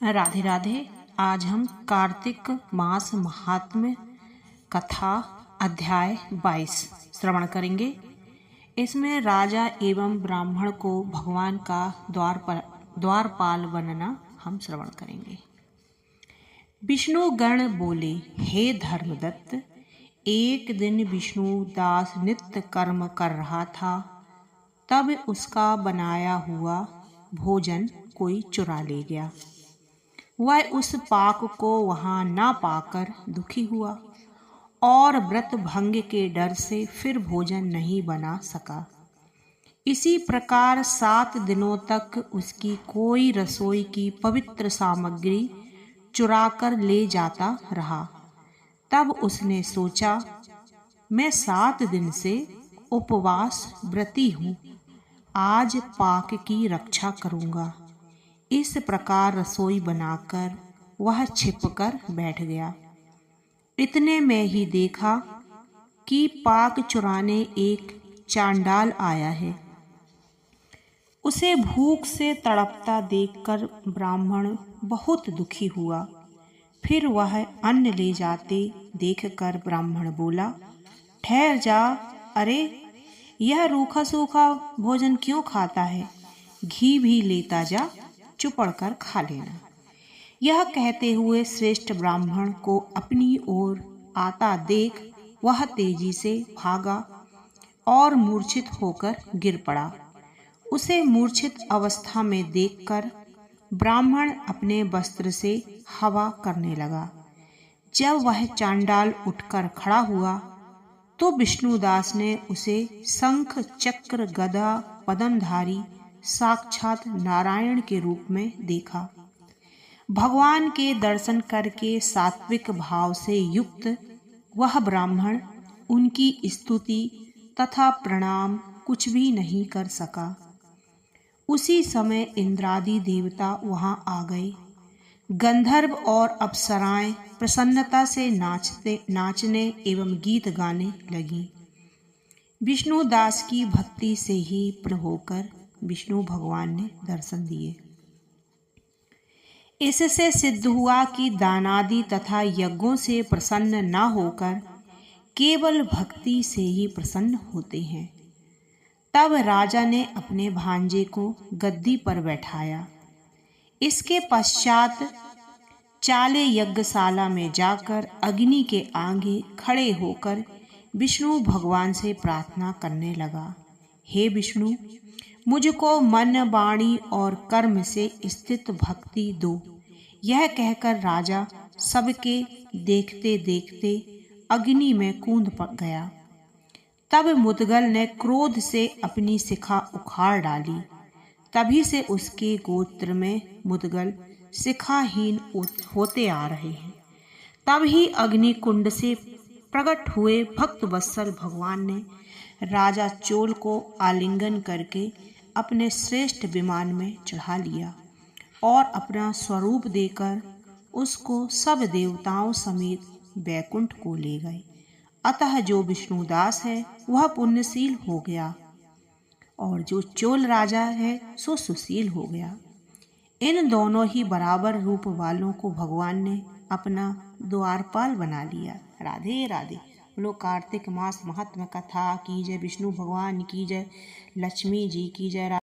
राधे राधे। आज हम कार्तिक मास महात्म्य कथा अध्याय 22 श्रवण करेंगे। इसमें राजा एवं ब्राह्मण को भगवान का द्वारपाल बनना हम श्रवण करेंगे। विष्णु गण बोले, हे धर्मदत्त, एक दिन विष्णु दास नित्य कर्म कर रहा था, तब उसका बनाया हुआ भोजन कोई चुरा ले गया। वह उस पाक को वहां ना पाकर दुखी हुआ और व्रत भंग के डर से फिर भोजन नहीं बना सका। इसी प्रकार 7 दिनों तक उसकी कोई रसोई की पवित्र सामग्री चुराकर ले जाता रहा। तब उसने सोचा, मैं 7 दिन से उपवास व्रती हूँ, आज पाक की रक्षा करूँगा। इस प्रकार रसोई बनाकर वह छिपकर बैठ गया। इतने में ही देखा कि पाक चुराने एक चांडाल आया है। उसे भूख से तड़पता देखकर ब्राह्मण बहुत दुखी हुआ। फिर वह अन्न ले जाते देखकर ब्राह्मण बोला, ठहर जा, अरे यह रूखा सूखा भोजन क्यों खाता है? घी भी लेता जा, चुपड़ कर खा लेना। यह कहते हुए श्रेष्ठ ब्राह्मण को अपनी ओर आता देख वह तेजी से भागा और मूर्छित होकर गिर पड़ा। उसे मूर्छित अवस्था में देखकर ब्राह्मण अपने वस्त्र से हवा करने लगा। जब वह चांडाल उठकर खड़ा हुआ तो विष्णुदास ने उसे शंख चक्र गदा पद्मधारी साक्षात नारायण के रूप में देखा। भगवान के दर्शन करके सात्विक भाव से युक्त वह ब्राह्मण उनकी स्तुति तथा प्रणाम कुछ भी नहीं कर सका। उसी समय इंद्रादि देवता वहां आ गए। गंधर्व और अप्सराएं प्रसन्नता से नाचने एवं गीत गाने लगी। विष्णुदास की भक्ति से ही प्रसन्न होकर विष्णु भगवान ने दर्शन दिए। इससे सिद्ध हुआ कि दानादि तथा यज्ञों से प्रसन्न न होकर केवल भक्ति से ही प्रसन्न होते हैं। तब राजा ने अपने भांजे को गद्दी पर बैठाया। इसके पश्चात चाले यज्ञशाला में जाकर अग्नि के आगे खड़े होकर विष्णु भगवान से प्रार्थना करने लगा, हे विष्णु, मुझको मन वाणी और कर्म से स्थित भक्ति दो। यह कहकर राजा सबके देखते देखते अग्नि में कूद गया। तब मुद्गल ने क्रोध से अपनी शिखा उखाड़ डाली। तभी से उसके गोत्र में मुद्गल शिखाहीन होते आ रहे हैं। तब ही अग्नि कुंड से प्रकट हुए भक्त वत्सल भगवान ने राजा चोल को आलिंगन करके अपने श्रेष्ठ विमान में चढ़ा लिया और अपना स्वरूप देकर उसको सब देवताओं समेत वैकुंठ को ले गए। अतः जो विष्णुदास है वह पुण्यशील हो गया और जो चोल राजा है सो सुशील हो गया। इन दोनों ही बराबर रूप वालों को भगवान ने अपना द्वारपाल बना लिया। राधे राधे। लोग कार्तिक मास महात्म्य कथा की जय, विष्णु भगवान की जय, लक्ष्मी जी की जय।